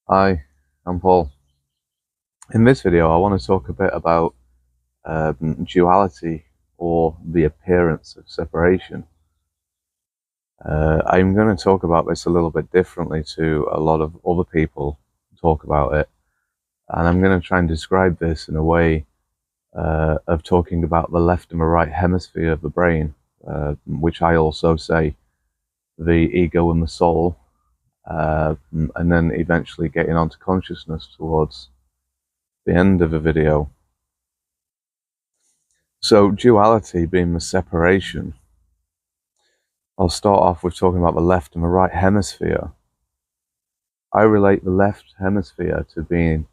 Hi, I'm Paul. In this video, I want to talk a bit about duality or the appearance of separation. I'm going to talk about this a little bit differently to a lot of other people talk about it, and I'm going to try and describe this in a way of talking about the left and the right hemisphere of the brain, which I also say the ego and the soul, and then eventually getting onto consciousness towards the end of the video. So duality being the separation, I'll start off with talking about the left and the right hemisphere. I relate the left hemisphere to being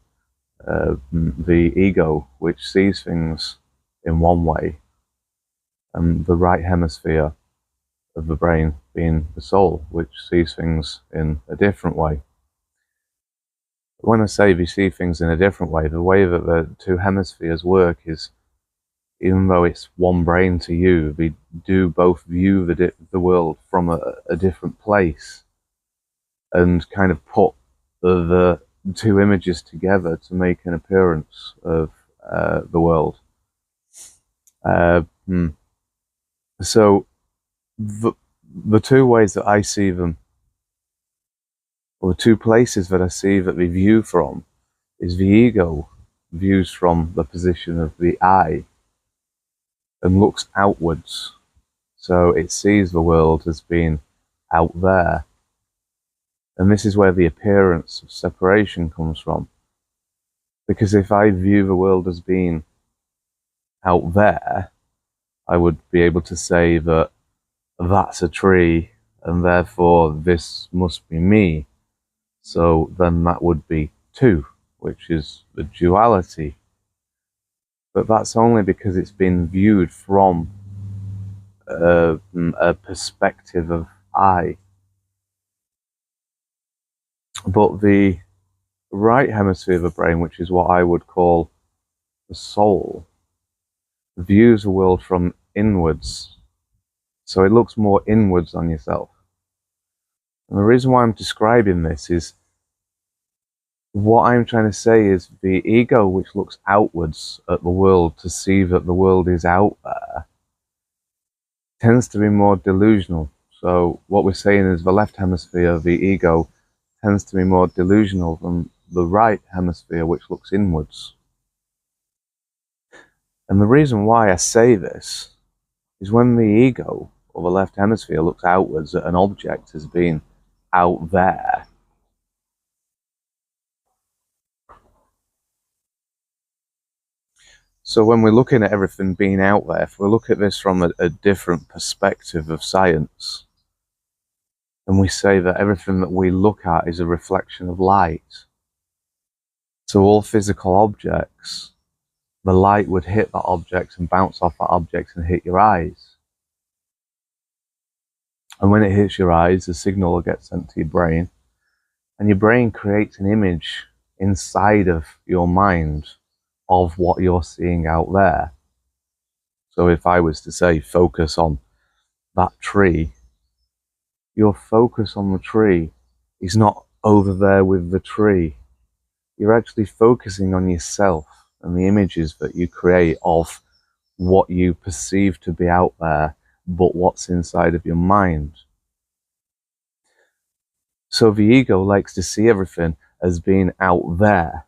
the ego, which sees things in one way, and the right hemisphere of the brain being the soul, which sees things in a different way. When I say we see things in a different way, the way that the two hemispheres work is, even though it's one brain to you, we do both view the world from a different place and kind of put the two images together to make an appearance of the world. So the two ways that I see them, or the two places that I see that we view from, is the ego views from the position of the I and looks outwards. So it sees the world as being out there. And this is where the appearance of separation comes from. Because if I view the world as being out there, I would be able to say that that's a tree and therefore this must be me. So then that would be two, which is the duality. But that's only because it's been viewed from a perspective of I. But the right hemisphere of the brain, which is what I would call the soul, views the world from inwards. So it looks more inwards on yourself. And the reason why I'm describing this is, what I'm trying to say is the ego, which looks outwards at the world to see that the world is out there, tends to be more delusional. So what we're saying is the left hemisphere, the ego, tends to be more delusional than the right hemisphere, which looks inwards. And the reason why I say this is when the ego, or the left hemisphere, looks outwards at an object as being out there, so when we're looking at everything being out there, if we look at this from a different perspective of science, and we say that everything that we look at is a reflection of light, so all physical objects, the light would hit that object and bounce off that object and hit your eyes. And when it hits your eyes, the signal will get sent to your brain, and your brain creates an image inside of your mind of what you're seeing out there. So if I was to say, focus on that tree, your focus on the tree is not over there with the tree. You're actually focusing on yourself and the images that you create of what you perceive to be out there, but what's inside of your mind. So the ego likes to see everything as being out there,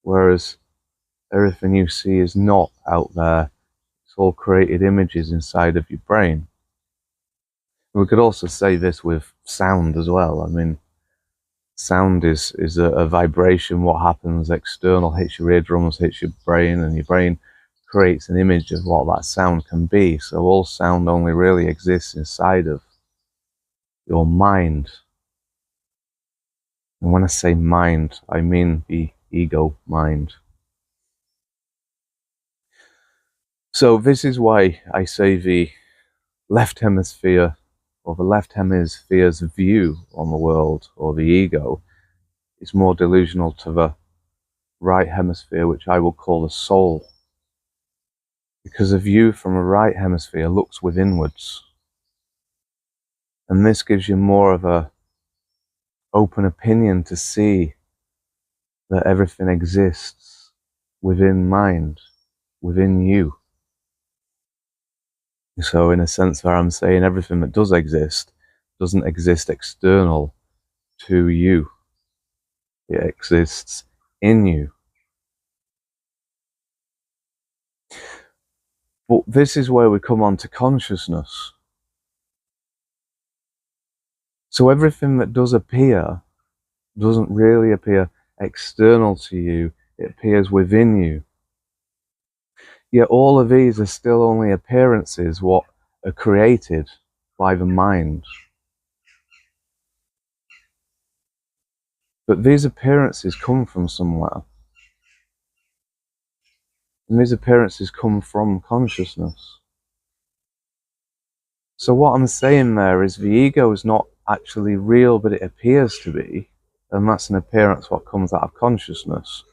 whereas everything you see is not out there. It's all created images inside of your brain. We could also say this with sound as well. I mean, sound is a vibration. What happens external hits your eardrums, hits your brain, and your brain creates an image of what that sound can be. So all sound only really exists inside of your mind. And when I say mind, I mean the ego mind. So this is why I say the left hemisphere, or the left hemisphere's view on the world, or the ego, is more delusional to the right hemisphere, which I will call the soul. Because a view from a right hemisphere looks withinwards. And this gives you more of a open opinion to see that everything exists within mind, within you. So in a sense where I'm saying everything that does exist doesn't exist external to you. It exists in you. But this is where we come on to consciousness. So everything that does appear doesn't really appear external to you, it appears within you. Yet all of these are still only appearances, what are created by the mind. But these appearances come from somewhere. And these appearances come from consciousness. So what I'm saying there is the ego is not actually real, but it appears to be. And that's an appearance what comes out of consciousness,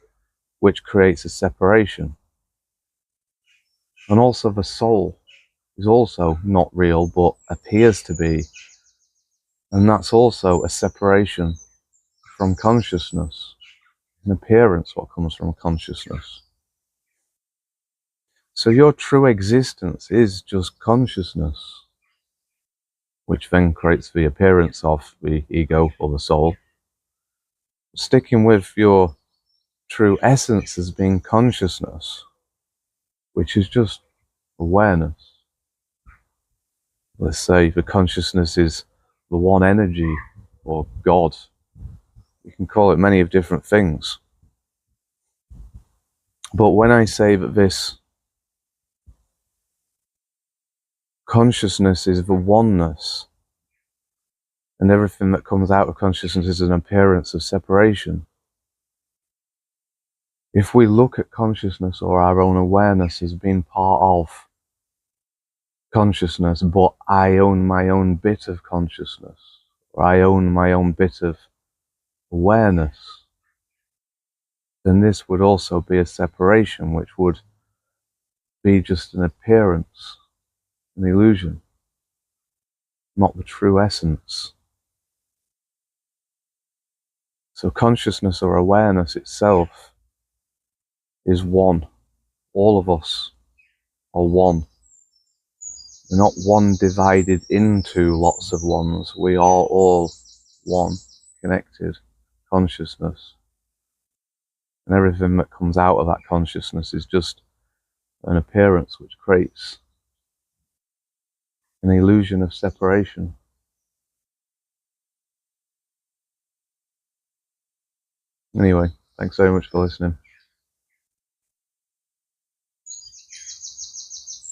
which creates a separation. And also the soul is also not real, but appears to be. And that's also a separation from consciousness. An appearance what comes from consciousness. So your true existence is just consciousness, which then creates the appearance of the ego or the soul. Sticking with your true essence as being consciousness, which is just awareness. Let's say the consciousness is the one energy or God. You can call it many of different things. But when I say that this consciousness is the oneness, and everything that comes out of consciousness is an appearance of separation, if we look at consciousness or our own awareness as being part of consciousness, but I own my own bit of consciousness, or I own my own bit of awareness, then this would also be a separation, which would be just an appearance, an illusion, not the true essence. So consciousness or awareness itself is one. All of us are one. We're not one divided into lots of ones. We are all one, connected consciousness. And everything that comes out of that consciousness is just an appearance which creates an illusion of separation. Anyway, thanks very much for listening.